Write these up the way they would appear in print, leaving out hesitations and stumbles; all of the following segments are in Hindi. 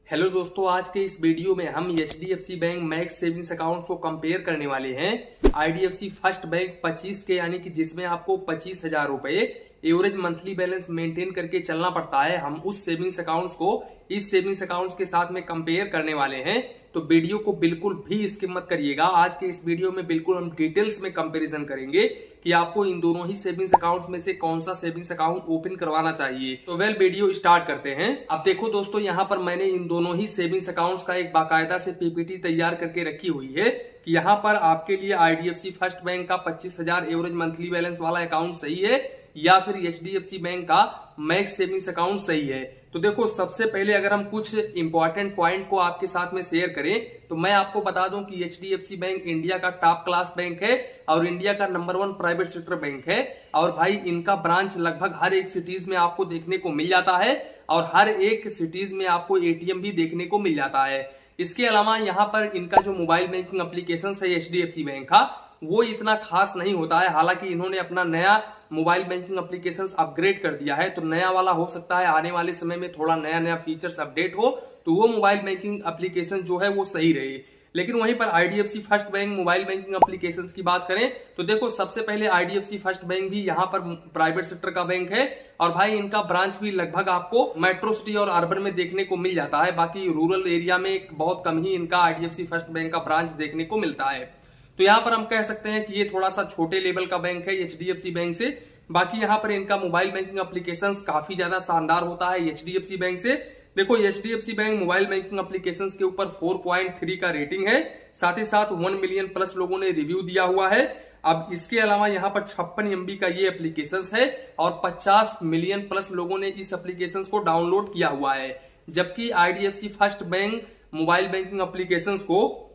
हेलो दोस्तों, आज के इस वीडियो में हम HDFC bank max savings accounts को कंपेयर करने वाले हैं आईडीएफसी फर्स्ट बैंक 25 के, यानी कि जिसमें आपको 25,000 रुपए एवरेज मंथली बैलेंस मेंटेन करके चलना पड़ता है। हम उस सेविंग्स अकाउंट्स को इस सेविंग्स अकाउंट्स के साथ में कंपेयर करने वाले हैं, तो वीडियो को बिल्कुल भी स्किप मत करिएगा। आज के इस वीडियो में बिल्कुल हम डिटेल्स में कंपैरिजन करेंगे कि आपको इन दोनों ही सेविंग्स अकाउंट्स में से कौन सा सेविंग्स अकाउंट ओपन करवाना चाहिए। तो वीडियो स्टार्ट करते हैं। अब देखो दोस्तों, यहाँ पर मैंने इन दोनों ही सेविंग्स अकाउंट्स का एक बाकायदा से पीपीटी तैयार करके रखी हुई है कि यहाँ पर आपके लिए आईडीएफसी फर्स्ट बैंक का 25,000 एवरेज मंथली बैलेंस वाला अकाउंट सही है या फिर एचडीएफसी बैंक का मैक्स सेविंग्स अकाउंट सही है। तो देखो, सबसे पहले अगर हम कुछ इंपॉर्टेंट पॉइंट को आपके साथ में शेयर करें तो मैं आपको बता दूं कि एचडीएफसी बैंक इंडिया का टॉप क्लास बैंक है और इंडिया का नंबर 1 प्राइवेट सेक्टर बैंक है। और भाई, इनका ब्रांच लगभग हर एक सिटीज में आपको देखने को मिल जाता है और हर एक सिटीज में आपको एटीएम भी देखने को मिल जाता है। इसके अलावा यहाँ पर इनका जो मोबाइल बैंकिंग एप्लीकेशन है एचडीएफसी बैंक का, वो इतना खास नहीं होता है। हालांकि इन्होंने अपना नया मोबाइल बैंकिंग एप्लीकेशंस अपग्रेड कर दिया है, तो नया वाला हो सकता है आने वाले समय में थोड़ा नया नया फीचर्स अपडेट हो तो वो मोबाइल बैंकिंग एप्लीकेशन जो है वो सही रहे। लेकिन वहीं पर IDFC first bank mobile banking applications की बात करें तो देखो, सबसे पहले आईडीएफसी फर्स्ट बैंक भी यहाँ पर प्राइवेट सेक्टर का बैंक है और भाई इनका ब्रांच भी लगभग आपको मेट्रो सिटी और अर्बन में देखने को मिल जाता है। बाकी रूरल एरिया में बहुत कम ही इनका आईडीएफसी फर्स्ट बैंक का ब्रांच देखने को मिलता है। तो यहाँ पर हम कह सकते हैं कि ये थोड़ा सा छोटे लेवल का बैंक है एचडीएफसी बैंक से। बाकी यहाँ पर इनका मोबाइल बैंकिंग एप्लीकेशंस काफी ज्यादा शानदार होता है एचडीएफसी बैंक से। देखो, HDFC bank mobile banking applications के ऊपर 4.3 का रेटिंग है, साथ ही साथ 1 मिलियन प्लस लोगों ने रिव्यू दिया हुआ है। अब इसके अलावा यहाँ पर 56 MB का ये एप्लीकेशन है और 50 मिलियन प्लस लोगों ने इस एप्लीकेशन को डाउनलोड किया हुआ है। जबकि IDFC first bank mobile banking application को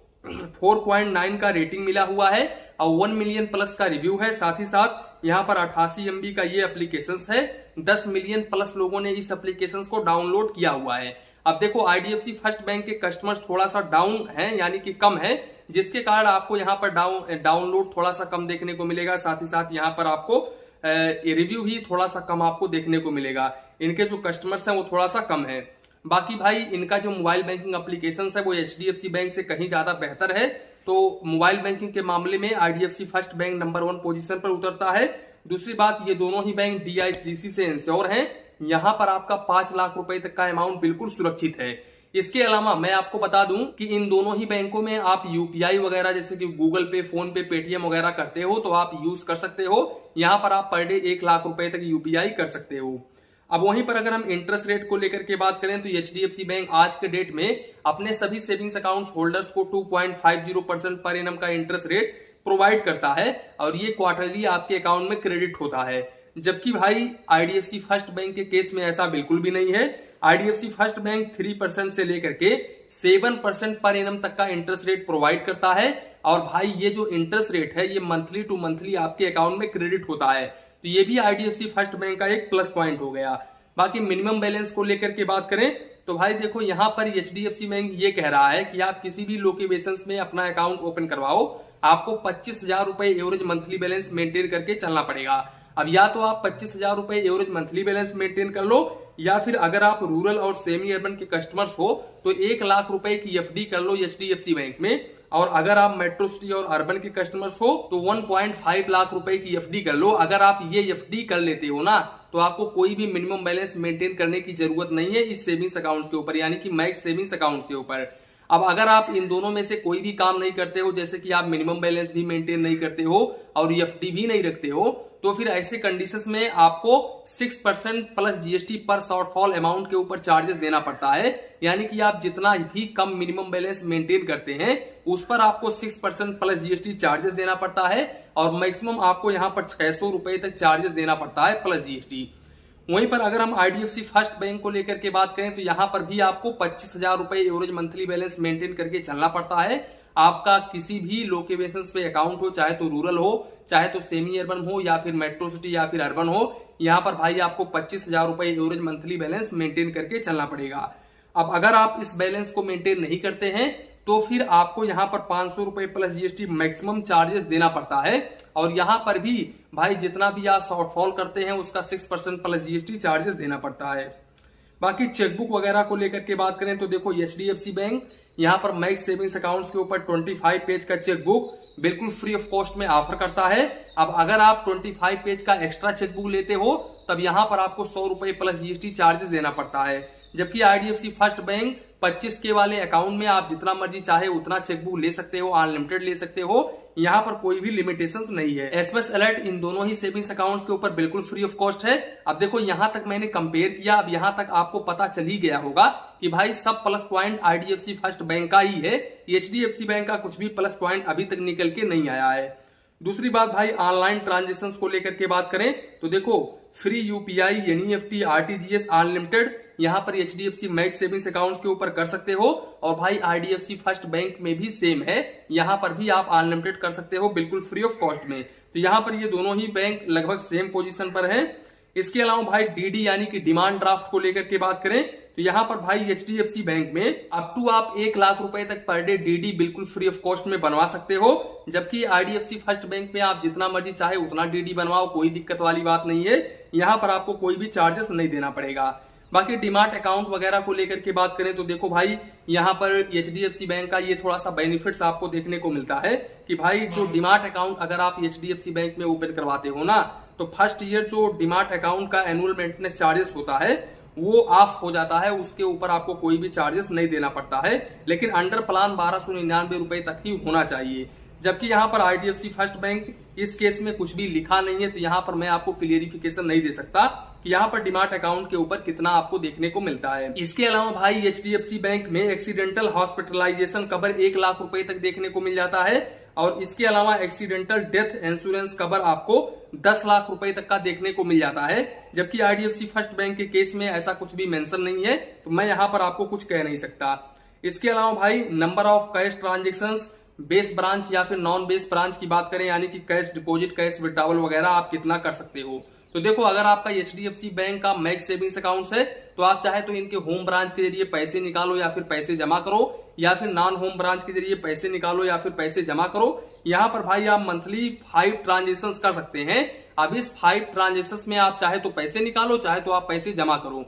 4.9 का रेटिंग मिला हुआ है और 1 मिलियन प्लस का रिव्यू है। साथ ही साथ यहाँ पर 88 MB का ये एप्लीकेशन है, 10 मिलियन प्लस लोगों ने इस एप्लीकेशन को डाउनलोड किया हुआ है। अब देखो, आईडीएफसी फर्स्ट बैंक के कस्टमर्स थोड़ा सा डाउन है, यानी कि कम है, जिसके कारण आपको यहाँ पर डाउनलोड थोड़ा सा कम देखने को मिलेगा। साथ ही साथ यहाँ पर आपको रिव्यू ही थोड़ा सा कम आपको देखने को मिलेगा। इनके जो कस्टमर्स हैं वो थोड़ा सा कम है। बाकी भाई, इनका जो मोबाइल बैंकिंग एप्लीकेशन है वो एचडीएफसी बैंक से कहीं ज्यादा बेहतर है। तो मोबाइल बैंकिंग के मामले में IDFC first bank number 1 position पर उतरता है। दूसरी बात, ये दोनों ही बैंक डीआईजीसी से इंश्योर हैं। यहाँ पर आपका 5 लाख रुपए तक का अमाउंट बिल्कुल सुरक्षित है। इसके अलावा मैं आपको बता दूं कि इन दोनों ही बैंकों में आप यूपीआई वगैरह जैसे कि गूगल पे, फोन पे, पेटीएम वगैरह करते हो तो आप यूज कर सकते हो। यहाँ पर आप पर डे 1 लाख रुपए तक यूपीआई कर सकते हो। अब वहीं पर अगर हम इंटरेस्ट रेट को लेकर के बात करें तो एचडीएफसी बैंक आज के डेट में अपने सभी सेविंग्स अकाउंट्स होल्डर्स को 2.50% पर एनम का इंटरेस्ट रेट प्रोवाइड करता है और ये क्वार्टरली आपके अकाउंट में क्रेडिट होता है। जबकि भाई, आईडीएफसी फर्स्ट बैंक के केस में ऐसा बिल्कुल भी नहीं है। आईडीएफसी फर्स्ट बैंक 3% से लेकर के 7% पर एनम तक का इंटरेस्ट रेट प्रोवाइड करता है और भाई ये जो इंटरेस्ट रेट है ये मंथली टू मंथली आपके अकाउंट में क्रेडिट होता है। तो ये भी आईडीएफसी फर्स्ट बैंक का एक प्लस पॉइंट हो गया। बाकी मिनिमम बैलेंस को लेकर के बात करें तो भाई देखो, यहाँ पर एचडीएफसी बैंक ये कह रहा है कि आप किसी भी लोकेशन में अपना अकाउंट ओपन करवाओ, आपको 25,000 रुपए एवरेज मंथली बैलेंस मेंटेन करके चलना पड़ेगा। अब या तो आप 25,000 रुपए एवरेज मंथली बैलेंस मेंटेन कर लो या फिर अगर आप रूरल और सेमी अर्बन के कस्टमर्स हो तो 1 लाख रुपए की एफडी कर लो एचडीएफसी बैंक में। और अगर आप मेट्रो सिटी और अर्बन के कस्टमर्स हो तो 1.5 लाख रुपए की एफडी कर लो। अगर आप ये एफडी कर लेते हो ना तो आपको कोई भी मिनिमम बैलेंस मेंटेन करने की जरूरत नहीं है इस सेविंग्स अकाउंट के ऊपर, यानी कि मैक्स सेविंग्स अकाउंट के ऊपर। अब अगर आप इन दोनों में से कोई भी काम नहीं करते हो, जैसे कि आप मिनिमम बैलेंस भी मेंटेन नहीं करते हो और एफडी भी नहीं रखते हो, तो फिर ऐसे कंडीशंस में आपको 6% प्लस जीएसटी पर शॉर्टफॉल अमाउंट के ऊपर चार्जेस देना पड़ता है। यानी कि आप जितना भी कम मिनिमम बैलेंस मेंटेन करते हैं उस पर आपको 6% प्लस जीएसटी चार्जेस देना पड़ता है और मैक्सिमम आपको यहाँ पर 600 रुपए तक चार्जेस देना पड़ता है प्लस जीएसटी। वहीं पर अगर हम आईडीएफसी फर्स्ट बैंक को लेकर के बात करें तो यहाँ पर भी आपको 25,000 रुपए एवरेज मंथली बैलेंस मेंटेन करके चलना पड़ता है। आपका किसी भी लोकेशन पे अकाउंट हो, चाहे तो रूरल हो, चाहे तो सेमी अर्बन हो या फिर मेट्रो सिटी या फिर अर्बन हो, यहाँ पर भाई आपको 25,000 रुपए एवरेज मंथली बैलेंस मेंटेन करके चलना पड़ेगा। अब अगर आप इस बैलेंस को मेंटेन नहीं करते हैं तो फिर आपको यहाँ पर 500 रुपए प्लस जीएसटी मैक्सिमम चार्जेस देना पड़ता है और यहाँ पर भी भाई जितना भी आप शॉर्टफॉल करते हैं उसका 6% प्लस जीएसटी चार्जेस देना पड़ता है। बाकी चेकबुक वगैरह को लेकर के बात करें तो देखो एचडीएफसी बैंक यहाँ पर मैक्स सेविंग्स अकाउंट्स के ऊपर 25 पेज का चेकबुक बिल्कुल फ्री ऑफ कॉस्ट में ऑफर करता है। अब अगर आप 25 पेज का एक्स्ट्रा चेकबुक लेते हो तब यहाँ पर आपको 100 रुपए प्लस जीएसटी चार्जेस देना पड़ता है। जबकि आईडीएफसी फर्स्ट बैंक 25 के वाले अकाउंट में आप जितना मर्जी चाहे उतना चेकबुक ले सकते हो, अनलिमिटेड ले सकते हो, यहाँ पर कोई भी लिमिटेशंस नहीं है। एसएमएस अलर्ट इन दोनों ही सेविंग्स अकाउंट्स के ऊपर बिल्कुल फ्री ऑफ कॉस्ट है। अब देखो यहाँ तक मैंने कंपेयर किया, अब यहाँ तक आपको पता चल ही गया होगा कि भाई सब plus point IDFC first bank का ही है, एचडीएफसी बैंक का कुछ भी प्लस पॉइंट अभी तक निकल के नहीं आया है। दूसरी बात भाई ऑनलाइन ट्रांजेक्शन को लेकर के बात करें तो देखो free UPI, NEFT, RTGS unlimited यहाँ पर एचडीएफसी मैक्स सेविंग्स अकाउंट्स के ऊपर कर सकते हो और भाई आईडीएफसी फर्स्ट बैंक में भी सेम है, यहाँ पर भी आप अनलिमिटेड कर सकते हो बिल्कुल फ्री ऑफ कॉस्ट में। तो यहाँ पर ये दोनों ही बैंक लगभग सेम पोजीशन पर है। इसके अलावा भाई डीडी यानी कि डिमांड ड्राफ्ट को लेकर के बात करें तो यहाँ पर भाई एचडीएफसी बैंक में अप टू आप 1 लाख रुपए तक पर डे डीडी बिल्कुल फ्री ऑफ कॉस्ट में बनवा सकते हो। जबकि आईडीएफसी फर्स्ट बैंक में आप जितना मर्जी चाहे उतना डीडी बनवाओ, कोई दिक्कत वाली बात नहीं है, यहाँ पर आपको कोई भी चार्जेस नहीं देना पड़ेगा। बाकी डीमार्ट अकाउंट वगैरह को लेकर के बात करें तो देखो भाई यहाँ पर एचडीएफसी बैंक का ये थोड़ा सा बेनिफिट्स आपको देखने को मिलता है कि भाई जो डीमार्ट अकाउंट अगर आप एचडीएफसी बैंक में ओपन करवाते हो ना तो फर्स्ट ईयर जो डीमार्ट अकाउंट का एनुअल मेंटेनेंस चार्जेस होता है वो ऑफ हो जाता है, उसके ऊपर आपको कोई भी चार्जेस नहीं देना पड़ता है, लेकिन अंडर प्लान 1299 रुपए तक ही होना चाहिए। जबकि यहाँ पर आईडीएफसी फर्स्ट बैंक इस केस में कुछ भी लिखा नहीं है, तो यहाँ पर मैं आपको क्लियरिफिकेशन नहीं दे सकता कि यहाँ पर डीमार्ट अकाउंट के ऊपर कितना आपको देखने को मिलता है। इसके अलावा भाई एचडीएफसी बैंक में एक्सीडेंटल हॉस्पिटलाइजेशन कवर 1 लाख रुपए तक देखने को मिल जाता है और इसके अलावा एक्सीडेंटल डेथ इंश्योरेंस कवर आपको 10 लाख रुपए तक का देखने को मिल जाता है। जबकि आईडीएफसी फर्स्ट बैंक के केस में ऐसा कुछ भी मेंशन नहीं है, तो मैं यहाँ पर आपको कुछ कह नहीं सकता। इसके अलावा भाई number of cash transactions base branch या फिर नॉन बेस ब्रांच की बात करें यानी कि कैश डिपॉजिट, कैश विड्रॉवल वगैरह आप कितना कर सकते हो। तो देखो अगर आपका एचडीएफसी बैंक का मैक्स सेविंग्स अकाउंट है तो आप चाहे तो इनके होम ब्रांच के जरिए पैसे निकालो या फिर पैसे जमा करो, या फिर नॉन होम ब्रांच के जरिए पैसे निकालो या फिर पैसे जमा करो। यहाँ पर भाई आप मंथली 5 ट्रांजेक्शन कर सकते हैं। अब इस 5 ट्रांजेक्शन में आप चाहे तो पैसे निकालो, चाहे तो आप पैसे जमा करो।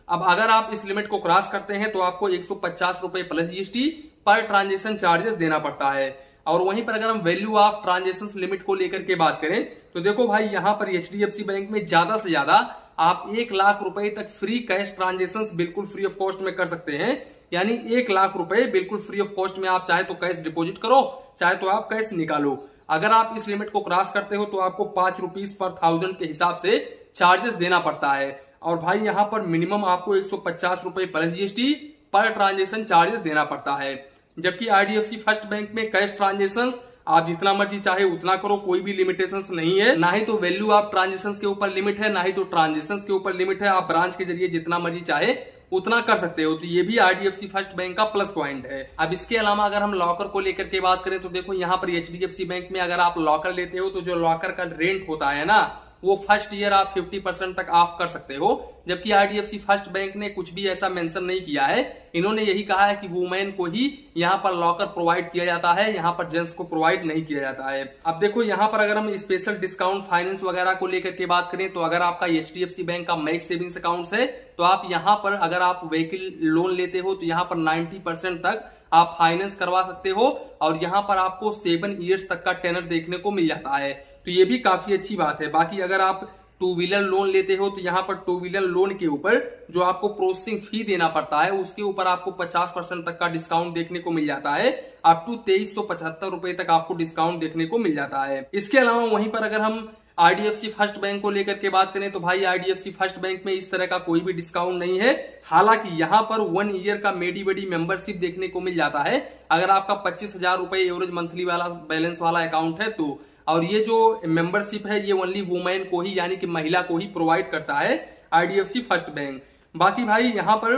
अब अगर आप इस लिमिट को क्रॉस करते हैं तो आपको 150 रुपए plus GST per transaction charges देना पड़ता है। और वहीं पर अगर हम वैल्यू ऑफ ट्रांजेक्शन लिमिट को लेकर के बात करें तो देखो भाई यहाँ पर एचडीएफसी बैंक में ज्यादा से ज्यादा आप 1 लाख रुपए तक फ्री कैश ट्रांजेक्शन बिल्कुल फ्री ऑफ कॉस्ट में कर सकते हैं। यानी 1 लाख रुपए बिल्कुल फ्री ऑफ कॉस्ट में आप चाहे तो कैश डिपॉजिट करो, चाहे तो आप कैश निकालो। अगर आप इस लिमिट को क्रॉस करते हो तो आपको 5 रुपीज पर 1000 के हिसाब से चार्जेस देना पड़ता है। और भाई यहाँ पर मिनिमम आपको 150 रुपए plus GST per transaction charges देना पड़ता है। जबकि आईडीएफसी फर्स्ट बैंक में कैश ट्रांजेक्शन आप जितना मर्जी चाहे उतना करो, कोई भी लिमिटेशंस नहीं है, ना ही तो वैल्यू ऑफ ट्रांजेक्शन के ऊपर लिमिट है, ना ही तो ट्रांजेक्शन के ऊपर लिमिट है। आप ब्रांच के जरिए जितना मर्जी चाहे उतना कर सकते हो। तो ये भी आईडीएफसी फर्स्ट बैंक का प्लस पॉइंट है। अब इसके अलावा अगर हम लॉकर को लेकर के बात करें तो देखो यहाँ पर एचडीएफसी बैंक में अगर आप लॉकर लेते हो तो जो लॉकर का रेंट होता है ना वो फर्स्ट ईयर आप 50% तक ऑफ कर सकते हो। जबकि आईडीएफसी फर्स्ट बैंक ने कुछ भी ऐसा मेंशन नहीं किया है, इन्होंने यही कहा है कि वुमेन को ही यहाँ पर लॉकर प्रोवाइड किया जाता है, यहाँ पर जेंट्स को प्रोवाइड नहीं किया जाता है। अब देखो यहाँ पर अगर हम स्पेशल डिस्काउंट फाइनेंस वगैरह को लेकर के बात करें तो अगर आपका एचडीएफसी बैंक का मैक्स सेविंग्स अकाउंट है तो आप यहाँ पर अगर आप व्हीकल लोन लेते हो तो यहाँ पर 90% तक आप फाइनेंस करवा सकते हो और यहाँ पर आपको 7 ईयर्स तक का टेनर देखने को मिल जाता है। तो ये भी काफी अच्छी बात है। बाकी अगर आप 2 व्हीलर लोन लेते हो तो यहाँ पर 2 व्हीलर लोन के ऊपर जो आपको प्रोसेसिंग फी देना पड़ता है उसके ऊपर आपको 50% तक का डिस्काउंट देखने को मिल जाता है। अप टू 2375 रुपए तक आपको डिस्काउंट देखने को मिल जाता है। इसके अलावा वहीं पर अगर हम आईडीएफसी फर्स्ट बैंक को लेकर के बात करें तो भाई आईडीएफसी फर्स्ट बैंक में इस तरह का कोई भी डिस्काउंट नहीं है। हालांकि यहाँ पर 1 ईयर का मेडी मेंबरशिप देखने को मिल जाता है अगर आपका 25,000 रुपए एवरेज मंथली वाला बैलेंस वाला अकाउंट है तो। और ये जो मेंबरशिप है ये ओनली वुमेन को ही यानी कि महिला को ही प्रोवाइड करता है आईडीएफसी फर्स्ट बैंक। बाकी भाई यहाँ पर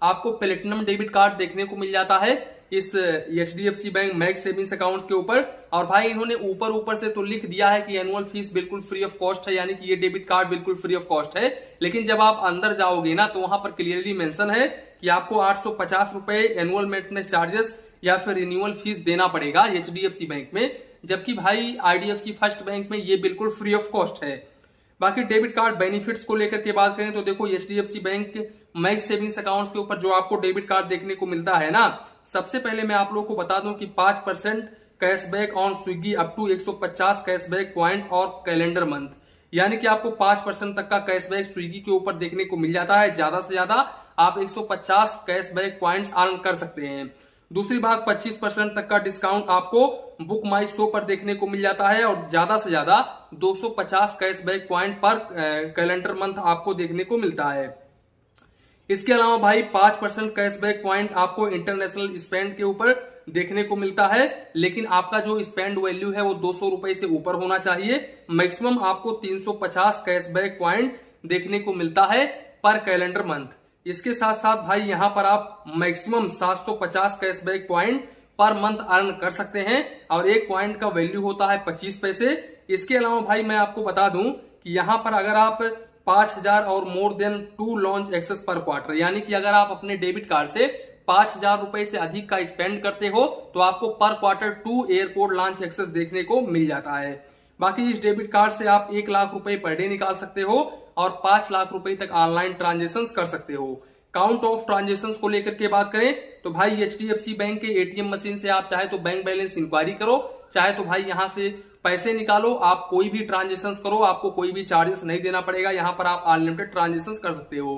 आपको प्लेटिनम डेबिट कार्ड देखने को मिल जाता है इस HDFC bank max savings accounts के ऊपर। और भाई इन्होंने ऊपर से तो लिख दिया है कि एनुअल फीस बिल्कुल फ्री ऑफ कॉस्ट है, यानी कि ये डेबिट कार्ड बिल्कुल फ्री ऑफ कॉस्ट है। लेकिन जब आप अंदर जाओगे ना तो वहां पर क्लियरली मेंशन है कि आपको 850 रुपए एनुअल मेंटेनेंस चार्जेस या फिर रिन्यूअल फीस देना पड़ेगा एचडीएफसी बैंक में। जबकि भाई आईडीएफसी फर्स्ट बैंक में ये बिल्कुल फ्री ऑफ कॉस्ट है। बाकी डेबिट कार्ड बेनिफिट्स को लेकर के बात करें तो देखो HDFC bank max savings accounts के ऊपर जो आपको डेबिट कार्ड देखने को मिलता है ना, सबसे पहले मैं आप लोगों को बता दूं कि 5% cashback on Swiggy up to 150 cashback point और कैलेंडर मंथ, यानी कि आपको 5% तक का कैशबैक स्विगी के ऊपर देखने को मिल जाता है। ज्यादा से ज्यादा आप 150 कैशबैक पॉइंट्स अर्न कर सकते हैं। दूसरी बात, 25% तक का डिस्काउंट आपको बुक माई शो पर देखने को मिल जाता है और ज्यादा से ज्यादा 250 कैशबैक पॉइंट पर कैलेंडर मंथ आपको देखने को मिलता है। इसके अलावा भाई 5% कैशबैक पॉइंट आपको इंटरनेशनल स्पेंड के ऊपर देखने को मिलता है, लेकिन आपका जो स्पेंड वैल्यू है वो 200 रुपए से ऊपर होना चाहिए। मैक्सिमम आपको 350 कैशबैक पॉइंट देखने को मिलता है पर कैलेंडर मंथ। इसके साथ साथ भाई यहां पर आप maximum 750 cashback point per month earn कर सकते हैं और एक पॉइंट का वैल्यू होता है 25 पैसे। इसके अलावा भाई मैं आपको बता दूं कि यहां पर अगर आप 5000 और मोर देन 2 लॉन्च एक्सेस पर क्वार्टर, यानी कि अगर आप अपने डेबिट कार्ड से 5000 रुपए से अधिक का स्पेंड करते हो तो आपको पर क्वार्टर 2 एयरपोर्ट लॉन्च एक्सेस देखने को मिल जाता है। बाकी इस डेबिट कार्ड से आप 1 लाख रुपए पर डे निकाल सकते हो और 5 लाख रुपए तक ऑनलाइन ट्रांजेक्शन कर सकते हो। काउंट ऑफ ट्रांजेक्शन को लेकर के बात करें तो भाई एचडीएफसी बैंक के एटीएम मशीन से आप चाहे तो बैंक बैलेंस इंक्वायरी करो, चाहे तो भाई यहां से पैसे निकालो, आप कोई भी ट्रांजेक्शन करो, आपको कोई भी चार्जेस नहीं देना पड़ेगा। यहां पर आप अनलिमिटेड ट्रांजेक्शन कर सकते हो।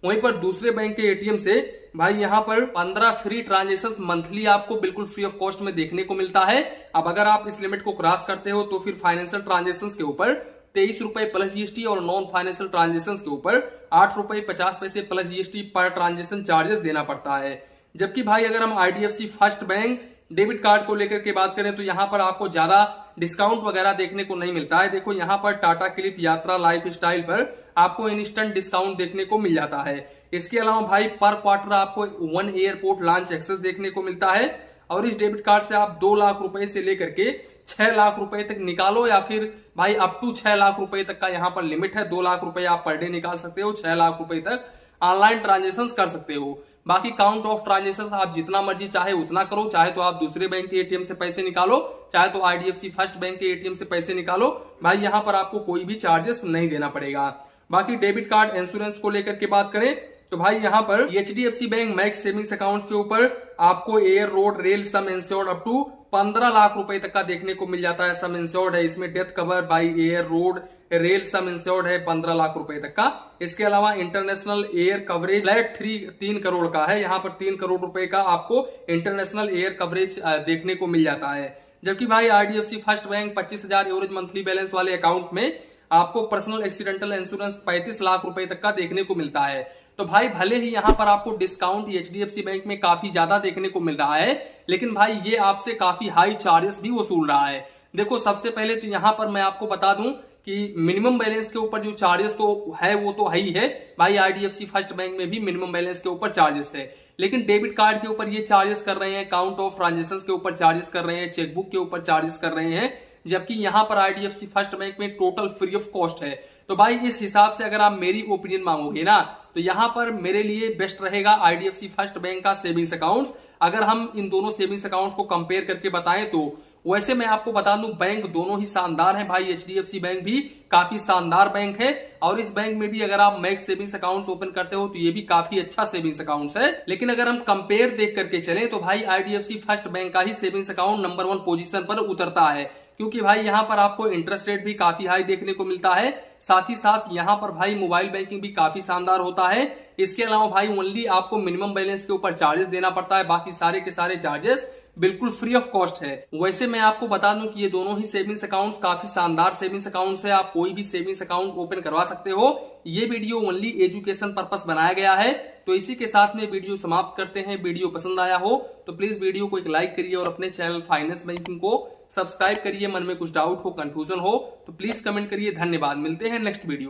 वहीं पर दूसरे बैंक के एटीएम से भाई यहां पर 15 फ्री ट्रांजेक्शन मंथली आपको बिल्कुल फ्री ऑफ कॉस्ट में देखने को मिलता है। अब अगर आप इस लिमिट को क्रॉस करते हो तो फिर फाइनेंशियल ट्रांजेक्शन के ऊपर 23 रुपए प्लस जीएसटी और नॉन फाइनेंशियल ट्रांजेक्शन के ऊपर 8 रुपए 50 पैसे plus GST per transaction charges देना पड़ता है। जबकि भाई अगर हम IDFC first bank debit card को लेकर के बात करें तो यहां पर आपको ज्यादा डिस्काउंट वगैरह देखने को नहीं मिलता है। देखो यहां पर टाटा क्लिक, यात्रा, लाइफ स्टाइल पर आपको इंस्टेंट डिस्काउंट देखने को मिल जाता है। इसके अलावा भाई पर क्वार्टर आपको 1 एयरपोर्ट लॉन्च एक्सेस देखने को मिलता है और इस डेबिट कार्ड से आप 2 लाख रुपए से लेकर के 6 लाख रुपए तक निकालो, या फिर भाई अप टू 6 लाख रुपए तक का यहाँ पर लिमिट है। 2 लाख रुपए आप पर डे निकाल सकते हो, 6 लाख रुपए तक ऑनलाइन ट्रांजेक्शन कर सकते हो। बाकी काउंट ऑफ ट्रांजेक्शन आप जितना मर्जी चाहे उतना करो, चाहे तो आप दूसरे बैंक के एटीएम से पैसे निकालो, चाहे तो आईडीएफसी फर्स्ट बैंक के एटीएम से पैसे निकालो, भाई यहाँ पर आपको कोई भी चार्जेस नहीं देना पड़ेगा। बाकी डेबिट कार्ड इंश्योरेंस को लेकर के बात करें तो भाई यहाँ पर HDFC bank max savings accounts के ऊपर आपको air, road, rail sum insured up to 15 lakh रुपए तक का देखने को मिल जाता है। सम इंश्योर्ड है, इसमें death cover by air, road, rail sum insured है 15 लाख रुपए तक का। इसके अलावा international air coverage flat 3 crore का है। यहाँ पर 3 करोड़ रुपए का आपको इंटरनेशनल एयर कवरेज देखने को मिल जाता है। जबकि भाई IDFC first bank 25,000 average monthly balance वाले अकाउंट में आपको पर्सनल एक्सीडेंटल इंश्योरेंस 35 लाख रुपए तक का देखने को मिलता है। तो भाई भले ही यहाँ पर आपको डिस्काउंट एचडीएफसी बैंक में काफी ज्यादा देखने को मिल रहा है, लेकिन भाई ये आपसे काफी हाई चार्जेस भी वसूल रहा है। देखो सबसे पहले तो यहाँ पर मैं आपको बता दूं कि मिनिमम बैलेंस के ऊपर जो चार्जेस तो है वो तो है ही है। भाई आईडीएफसी फर्स्ट बैंक में भी मिनिमम बैलेंस के ऊपर चार्जेस है, लेकिन डेबिट कार्ड के ऊपर ये चार्जेस कर रहे हैं, काउंट ऑफ ट्रांजेक्शन के ऊपर चार्जेस कर रहे हैं, चेकबुक के ऊपर चार्जेस कर रहे हैं, जबकि यहाँ पर आईडीएफसी फर्स्ट बैंक में टोटल फ्री ऑफ कॉस्ट है। तो भाई इस हिसाब से अगर आप मेरी ओपिनियन मांगोगे ना तो यहाँ पर मेरे लिए बेस्ट रहेगा आईडीएफसी फर्स्ट बैंक का सेविंग्स अकाउंट्स। अगर हम इन दोनों सेविंग्स अकाउंट्स को कंपेयर करके बताएं तो वैसे मैं आपको बता दूं बैंक दोनों ही शानदार हैं। भाई एचडीएफसी बैंक भी काफी शानदार बैंक है और इस बैंक में भी अगर आप मैक्स सेविंग्स अकाउंट्स ओपन करते हो तो ये भी काफी अच्छा सेविंग्स अकाउंट्स है। लेकिन अगर हम कंपेयर देख करके चले तो भाई आईडीएफसी फर्स्ट बैंक का ही सेविंग्स अकाउंट नंबर 1 पोजीशन पर उतरता है, क्योंकि भाई यहाँ पर आपको इंटरेस्ट रेट भी काफी हाई देखने को मिलता है। साथ ही साथ यहाँ पर भाई मोबाइल बैंकिंग भी काफी शानदार होता है। इसके अलावा भाई ओनली आपको मिनिमम बैलेंस के ऊपर चार्जेस देना पड़ता है, बाकी सारे के सारे चार्जेस बिल्कुल फ्री ऑफ कॉस्ट है। वैसे मैं आपको बता दूं कि ये दोनों ही सेविंग्स अकाउंट्स काफी शानदार सेविंग्स अकाउंट्स है। आप कोई भी सेविंग्स अकाउंट ओपन करवा सकते हो। ये वीडियो ओनली एजुकेशन पर्पस बनाया गया है। तो इसी के साथ में वीडियो समाप्त करते हैं। वीडियो पसंद आया हो तो प्लीज वीडियो को एक लाइक करिए और अपने चैनल फाइनेंस बैंकिंग को सब्सक्राइब करिए। मन में कुछ डाउट हो, कंफ्यूजन हो तो प्लीज कमेंट करिए। धन्यवाद, मिलते हैं नेक्स्ट वीडियो में।